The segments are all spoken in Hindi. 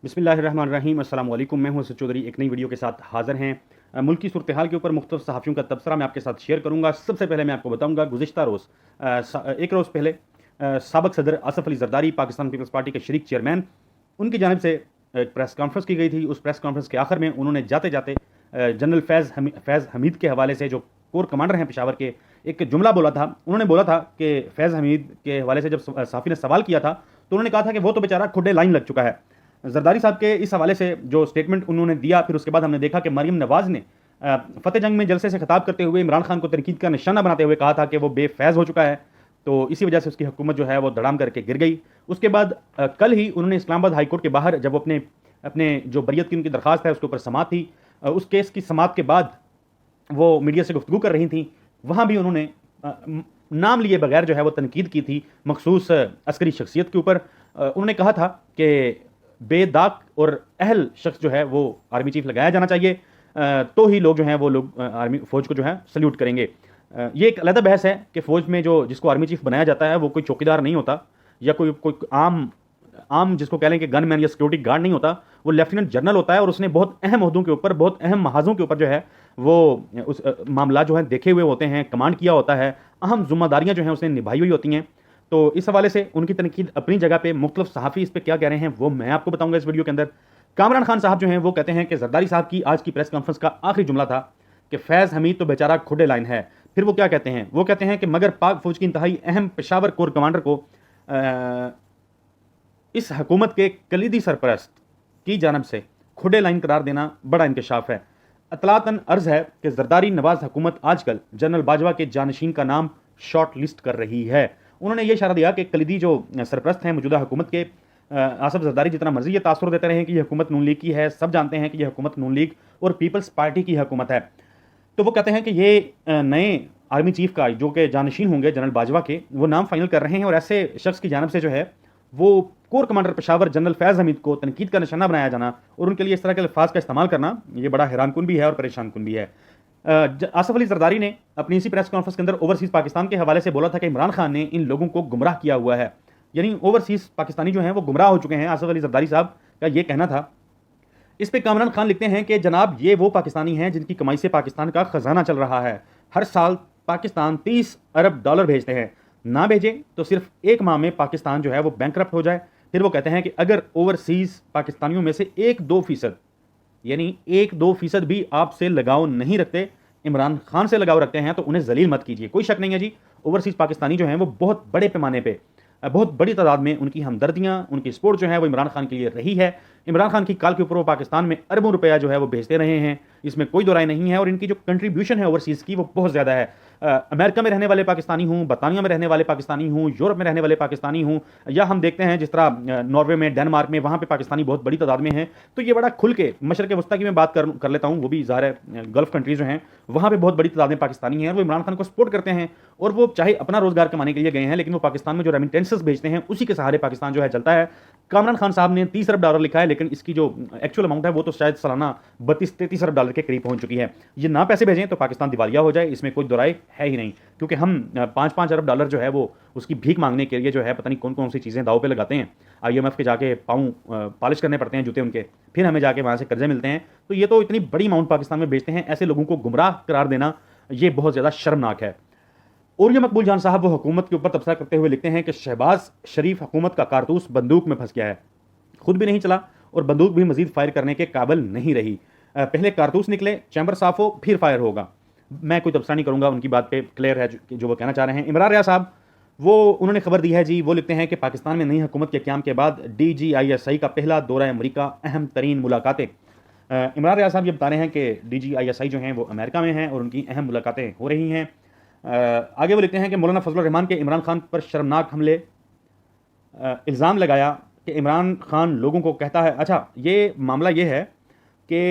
बिस्मिल्लाहिर्रहमानिर्रहीम अस्सलाम वालेकुम। मैं हूं असद चौधरी एक नई वीडियो के साथ हाज़िर हैं। मुल्क की सूरत हाल के ऊपर मुख्तलिफ सहाफ़ियों का तबसरा मैं आपके साथ शेयर करूंगा। सबसे पहले मैं आपको बताऊंगा गुज़िश्ता रोज़ एक रोज़ पहले साबिक़ सदर आसफ़ अली ज़रदारी पाकिस्तान पीपल्स पार्टी के शरीक चेयरमैन उनकी जानिब से एक प्रेस कॉन्फ्रेंस की गई थी। उस प्रेस कॉन्फ्रेंस के आखिर में उन्होंने जाते जाते जनरल फैज़ हमीद के हवाले से जो कोर कमांडर हैं पेशावर के, एक जुमला बोला था। उन्होंने बोला था कि फैज़ हमीद के हवाले से जब सहाफ़ी ने सवाल किया था तो उन्होंने कहा था कि वो तो बेचारा खुडे लाइन लग चुका है। जरदारी साहब के इस हवाले से जो स्टेटमेंट उन्होंने दिया, फिर उसके बाद हमने देखा कि मरियम नवाज़ ने फ़तेह जंग में जलसे से खिताब करते हुए इमरान खान को तनकीद का निशाना बनाते हुए कहा था कि वो बेफैज़ हो चुका है, तो इसी वजह से उसकी हुकूमत जो है वो धड़ाम करके गिर गई। उसके बाद कल ही उन्होंने इस्लामाबाद हाई कोर्ट के बाहर जब वो अपने अपने जो बरियत की उनकी दरख्वास्त है उसके ऊपर समात थी, उस केस की समात के बाद वो मीडिया से गुफ्तगू कर रही थी, वहाँ भी उन्होंने नाम लिए बगैर जो है वो तनकीद की थी मखसूस अस्करी शख्सियत के ऊपर। उन्होंने कहा था कि बेदाग और अहल शख्स जो है वो आर्मी चीफ लगाया जाना चाहिए, तो ही लोग जो हैं वो लोग आर्मी फौज को जो है सल्यूट करेंगे। ये एक अलग बहस है कि फौज में जो जिसको आर्मी चीफ बनाया जाता है वो कोई चौकीदार नहीं होता या कोई कोई आम आम जिसको कह लें कि गनमैन या सिक्योरिटी गार्ड नहीं होता, वो लेफ्टिनेंट जनरल होता है और उसने बहुत अहम ओहदों के ऊपर, बहुत अहम महाजों के ऊपर जो है वो उस मामला जो है देखे हुए होते हैं, कमांड किया होता है, अहम जिम्मेदारियां जो हैं उसने निभाई हुई होती हैं। तो इस हवाले से उनकी तनकीद अपनी जगह पे, मुख्तलिफ सहाफ़ी इस पर क्या कह रहे हैं वो मैं आपको बताऊंगा इस वीडियो के अंदर। कामरान खान साहब जो हैं वो कहते हैं कि जरदारी साहब की आज की प्रेस कॉन्फ्रेंस का आखिरी जुमला था कि फैज़ हमीद तो बेचारा खुडे लाइन है। फिर वो क्या कहते हैं, वो कहते हैं कि मगर पाक फौज की इंतहाई अहम पेशावर कोर कमांडर को इस हुकूमत के कलीदी सरपरस्त की जानब से खुडे लाइन करार देना बड़ा इंकशाफ है। अतलातन अर्ज है कि जरदारी नवाज हुकूमत आजकल जनरल बाजवा के जानशीन का नाम शॉर्ट लिस्ट कर रही है। उन्होंने ये इशारा दिया कि कलीदी जो सरपरस्त हैं मौजूदा हुकूमत के, आसफ जरदारी जितना मर्जी ये तासुर देते रहे कि यह हुकूमत नून लीग की है, सब जानते हैं कि यह हुकूमत नून लीग और पीपल्स पार्टी की हुकूमत है। तो वो कहते हैं कि ये नए आर्मी चीफ का जो कि जानशीन होंगे जनरल बाजवा के, वो नाम फाइनल कर रहे हैं और ऐसे शख्स की जानब से जो है वो कोर कमांडर पेशावर जनरल फैज़ हमीद को तनकीद का निशाना बनाया जाना और उनके लिए इस तरह के अल्फाज का इस्तेमाल करना, ये बड़ा हैरान कुन भी है और परेशान कुन भी है। आसफ अली जरदारी ने अपनी इसी प्रेस कॉन्फ्रेंस के अंदर ओवरसीज़ पाकिस्तान के हवाले से बोला था कि इमरान खान ने इन लोगों को गुमराह किया हुआ है, यानी ओवरसीज़ पाकिस्तानी जो हैं वो गुमराह हो चुके हैं। आसफ अली जरदारी साहब का ये कहना था। इस पे कामरान खान लिखते हैं कि जनाब ये वो पाकिस्तानी हैं जिनकी कमाई से पाकिस्तान का खजाना चल रहा है। हर साल पाकिस्तान 30 अरब डॉलर भेजते हैं, ना भेजे तो सिर्फ एक माह में पाकिस्तान जो है वो बैंकरप्ट हो जाए। फिर वो कहते हैं कि अगर ओवरसीज पाकिस्तानियों में से 1-2% यानी 1-2% भी आपसे लगाव नहीं रखते, इमरान खान से लगाव रखते हैं, तो उन्हें जलील मत कीजिए। कोई शक नहीं है जी, ओवरसीज पाकिस्तानी जो हैं वो बहुत बड़े पैमाने पे, बहुत बड़ी तादाद में उनकी हमदर्दियाँ, उनकी सपोर्ट जो है वो इमरान खान के लिए रही है। इमरान खान की काल के ऊपर वो पाकिस्तान में अरबों रुपया जो है वो भेजते रहे हैं, इसमें कोई दो राय नहीं है। और इनकी जो कंट्रीब्यूशन है ओवरसीज़ की वो बहुत ज़्यादा है। अमेरिका में रहने वाले पाकिस्तानी हूँ, बरतानिया में रहने वाले पाकिस्तानी हूँ, यूरोप में रहने वाले पाकिस्तानी हूँ, या हम देखते हैं जिस तरह नॉर्वे में, डेनमार्क में, वहाँ पे पाकिस्तानी बहुत बड़ी तादाद में हैं। तो ये बड़ा खुल के मशरक़ वस्ती की मैं बात कर लेता हूँ, वो भी ज़ाहिर है गल्फ़ कंट्रीज़ जो हैं वहाँ पे बहुत बड़ी तादाद में पाकिस्तानी हैं, वो इमरान खान को सपोर्ट करते हैं और वो चाहे अपना रोज़गार कमाने के लिए गए हैं, लेकिन वो पाकिस्तान में जो रेमिटेंसेस भेजते हैं उसी के सहारे पाकिस्तान जो है चलता है। कामरान खान साहब ने 30 अरब डॉलर लिखा है, लेकिन इसकी जो एक्चुअल अमाउंट है वो तो शायद सालाना 32-33 अरब डॉलर के करीब पहुंच चुकी है। ये ना पैसे भेजें तो पाकिस्तान दिवालिया हो जाए, इसमें कोई दुराई है ही नहीं, क्योंकि हम 5-5 अरब डॉलर जो है वो उसकी भीख मांगने के लिए जो है पता नहीं कौन कौन सी चीज़ें दाव पे लगाते हैं। IMF के जाके पाँव पॉलिश करने पड़ते हैं जूते उनके, फिर हमें जाके वहाँ से कर्जे मिलते हैं। तो ये तो इतनी बड़ी अमाउंट पाकिस्तान में भेजते हैं, ऐसे लोगों को गुमराह करार देना ये बहुत ज़्यादा शर्मनाक है। और ये मकबूल जान साहब वो हुकूमत के ऊपर तबसरा करते हुए लिखते हैं कि शहबाज शरीफ हुकूमत का कारतूस बंदूक में फंस गया है, खुद भी नहीं चला और बंदूक भी मजीद फायर करने के काबिल नहीं रही। पहले कारतूस निकले, चैम्बर साफ हो, फिर फायर होगा। मैं कोई तबसरा नहीं करूंगा, उनकी बात पे क्लियर है जो वो कहना चाह रहे हैं। इमरान रियाज साहब वो उन्होंने खबर दी है जी, वो लिखते हैं कि पाकिस्तान में नई हुकूमत के क़याम के बाद DGISI का पहला दौरा अमरीका, अहम तरीन मुलाकातें। इमरान रियाज साहब ये बता रहे हैं कि DGISI जो हैं वो अमेरिका में हैं और उनकी अहम मुलाकातें हो रही हैं। आगे वो लिखते हैं कि मौलाना फजलुर रहमान के इमरान खान पर शर्मनाक हमले, इल्ज़ाम लगाया कि इमरान खान लोगों को कहता है। अच्छा, ये मामला ये है कि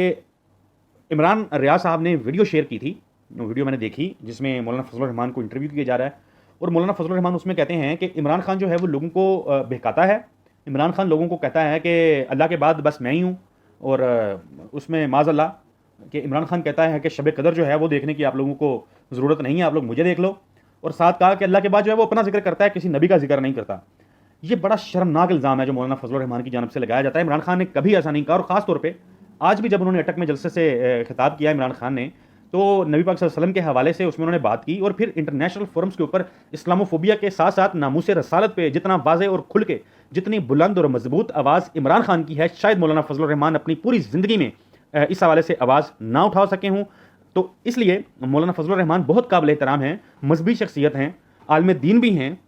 इमरान रियाज साहब ने वीडियो शेयर की थी, वीडियो मैंने देखी जिसमें मौलाना फजलुर रहमान को इंटरव्यू किया जा रहा है और मौलाना फजलुर रहमान उसमें कहते हैं कि इमरान खान जो है वो लोगों को बहकाता है। इमरान खान लोगों को कहता है कि अल्लाह के बाद बस मैं ही हूँ, और उसमें माज़अल्लाह कि इमरान खान कहता है कि शब कदर जो है वो देखने की आप लोगों को ज़रूरत नहीं है, आप लोग मुझे देख लो। और साथ कहा कि अल्लाह के बाद जो है वो अपना जिक्र करता है, किसी नबी का जिक्र नहीं करता। ये बड़ा शर्मनाक इल्ज़ाम है जो मौलाना फजल रहमान की जानब से लगाया जाता है। इमरान खान ने कभी ऐसा नहीं कहा, और ख़ास तौर पे आज भी जब उन्होंने अटक में जलसे से खिताब किया इमरान खान ने, तो नबी पाक सल्लल्लाहु अलैहि वसल्लम के हवाले से उसमें उन्होंने बात की, और फिर इंटरनेशनल फोरम्स के ऊपर इस्लामोफोबिया के साथ साथ नामूस रसालत पे जितना वाज़े और खुल के, जितनी बुलंद और मजबूत आवाज़ इमरान खान की है, शायद मौलाना फजल रहमान अपनी पूरी ज़िंदगी में इस हवाले से आवाज़ ना उठा सके हों। तो इसलिए मौलाना फजल रहमान बहुत काबिल एहतराम हैं, मजहबी शख्सियत हैं, आलिम दीन भी हैं,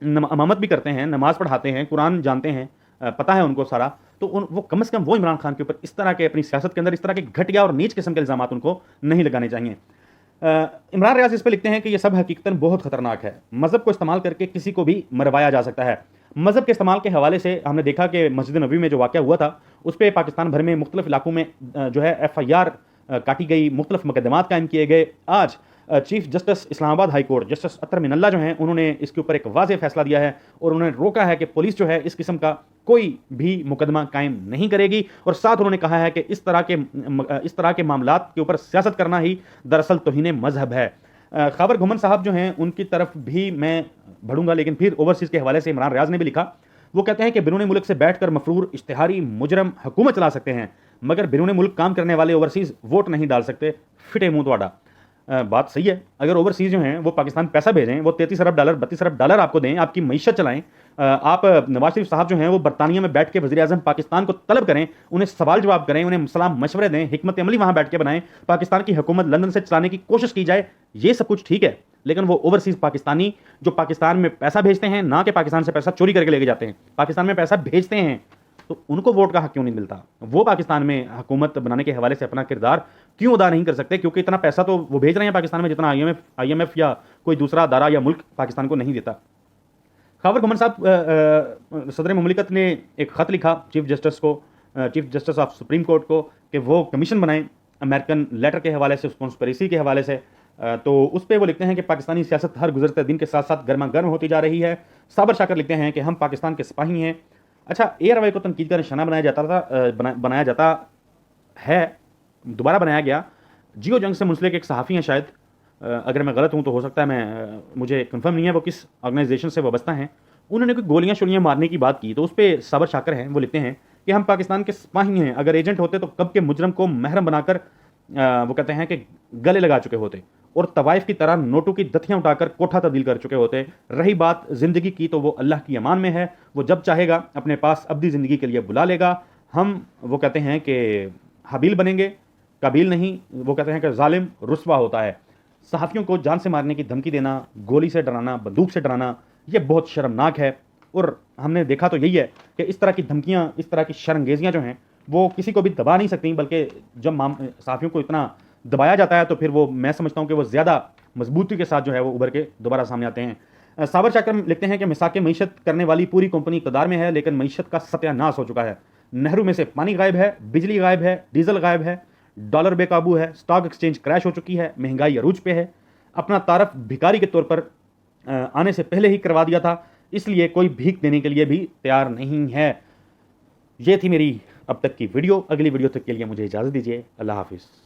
इमामत भी करते हैं, नमाज पढ़ाते हैं, कुरान जानते हैं, पता है उनको सारा। तो वो कम से कम वो इमरान खान के ऊपर इस तरह के अपनी सियासत के अंदर इस तरह के घटिया और नीच किस्म के इल्ज़ामात उनको नहीं लगाने चाहिए। इमरान रियाज इस पर लिखते हैं कि यह सब हकीकतन बहुत खतरनाक है। मज़हब को इस्तेमाल करके किसी को भी मरवाया जा सकता है। मज़हब के इस्तेमाल के हवाले से हमने देखा कि मस्जिद नबवी में जो वाक़या हुआ था, उस पर पाकिस्तान भर में मुख्तलिफ इलाकों में जो है FIR काटी गई, मुख्तलिफ मुकदमात कायम किए गए। आज chief justice Islamabad high court justice Athar Minallah जो हैं, उन्होंने इसके ऊपर एक वाज़ेह फैसला दिया है, और उन्होंने रोका है कि पुलिस जो है इस किस्म का कोई भी मुकदमा कायम नहीं करेगी। और साथ उन्होंने कहा है कि इस तरह के मामलात के ऊपर सियासत करना ही दरअसल तौहीन मजहब है। खबर घुमन साहब जो हैं, उनकी तरफ भी मैं बढ़ूंगा, लेकिन फिर ओवरसीज़ के हवाले से इमरान रियाज ने भी लिखा। वो कहते हैं कि बिरून मुल्क से बैठकर मफरूर इश्तिहारी मुजरम हुकूमत चला सकते हैं, मगर बिरून मुल्क काम करने वाले ओवरसीज़ वोट नहीं डाल सकते। फिटे मुंह तोड़ा। बात सही है। अगर ओवरसीज जो हैं वो पाकिस्तान पैसा भेजें, वो 33 अरब डॉलर 32 अरब डॉलर आपको दें, आपकी मईशत चलाएं, आप नवाज शरीफ साहब जो हैं वो बरतानिया में बैठ के वज़ीर आज़म पाकिस्तान को तलब करें, उन्हें सवाल जवाब करें, उन्हें सलाह मशवरे दें, हिकमत अमली वहाँ बैठ के बनाएं, पाकिस्तान की हुकूमत लंदन से चलाने की कोशिश की जाए, ये सब कुछ ठीक है। लेकिन वो ओवरसीज पाकिस्तानी जो पाकिस्तान में पैसा भेजते हैं, ना कि पाकिस्तान से पैसा चोरी करके लेके जाते हैं, पाकिस्तान में पैसा भेजते हैं, तो उनको वोट का हक क्यों नहीं मिलता? वो पाकिस्तान में हुकूमत बनाने के हवाले से अपना किरदार क्यों अदा नहीं कर सकते? क्योंकि इतना पैसा तो वो भेज रहे हैं पाकिस्तान में जितना IMF या कोई दूसरा अदारा या मुल्क पाकिस्तान को नहीं देता। खबर घुमन साहब सदर मुमलिकत ने एक ख़त लिखा chief justice of supreme court को कि वो कमीशन बनाएं अमेरिकन लेटर के हवाले से, कॉन्स्पिरेसी के हवाले से। तो उस पर वो लिखते हैं कि पाकिस्तानी सियासत हर गुजरते दिन के साथ साथ गर्मा गर्म होती जा रही है। साबर शाकर लिखते हैं कि हम पाकिस्तान के सिपाही हैं। अच्छा, ARY को तनकीद का निशाना बनाया जाता है, दोबारा बनाया गया। जियो जंग से मुंसलिक एक सहाफ़ी हैं शायद, अगर मैं गलत हूँ तो हो सकता है, मुझे कंफर्म नहीं है वो किस ऑर्गेनाइजेशन से वाबस्ता हैं। उन्होंने कोई गोलियाँ शोलियाँ मारने की बात की, तो उस पर साबर शाकर हैं, वो लिखते हैं कि हम पाकिस्तान के सिपाही हैं, अगर एजेंट होते तो कब के मुजरम को महरम बनाकर वो कहते हैं कि गले लगा चुके होते, और तवाइफ की तरह नोटों की दथियां उठाकर कोठा तब्दील कर चुके होते। रही बात ज़िंदगी की, तो वो अल्लाह की अमान में है, वो जब चाहेगा अपने पास अब्दी ज़िंदगी के लिए बुला लेगा। हम वो कहते हैं कि हाबील बनेंगे, काबिल नहीं। वो कहते हैं कि जालिम रुस्वा होता है। सहाफ़ियों को जान से मारने की धमकी देना, गोली से डराना, बंदूक से डराना, ये बहुत शर्मनाक है। और हमने देखा तो यही है कि इस तरह की धमकियाँ, इस तरह की शर्मंगेजियाँ जो हैं वो किसी को भी दबा नहीं सकती, बल्कि जब सहाफ़ियों को इतना दबाया जाता है तो फिर वो, मैं समझता हूँ कि वो ज़्यादा मजबूती के साथ जो है वो उभर के दोबारा सामने आते हैं। साबर शाकर लिखते हैं कि मिसाक मईशत करने वाली पूरी कंपनी इक़्तिदार में है, लेकिन मईशत का सत्यानाश हो चुका है। नहरू में से पानी गायब है, बिजली गायब है, डीजल गायब है, डॉलर बेकाबू है, स्टॉक एक्सचेंज क्रैश हो चुकी है, महंगाई अरूज पे है। अपना तारफ भिखारी के तौर पर आने से पहले ही करवा दिया था, इसलिए कोई भीख देने के लिए भी तैयार नहीं है। ये थी मेरी अब तक की वीडियो। अगली वीडियो तक के लिए मुझे इजाज़त दीजिए। अल्लाह हाफिज़।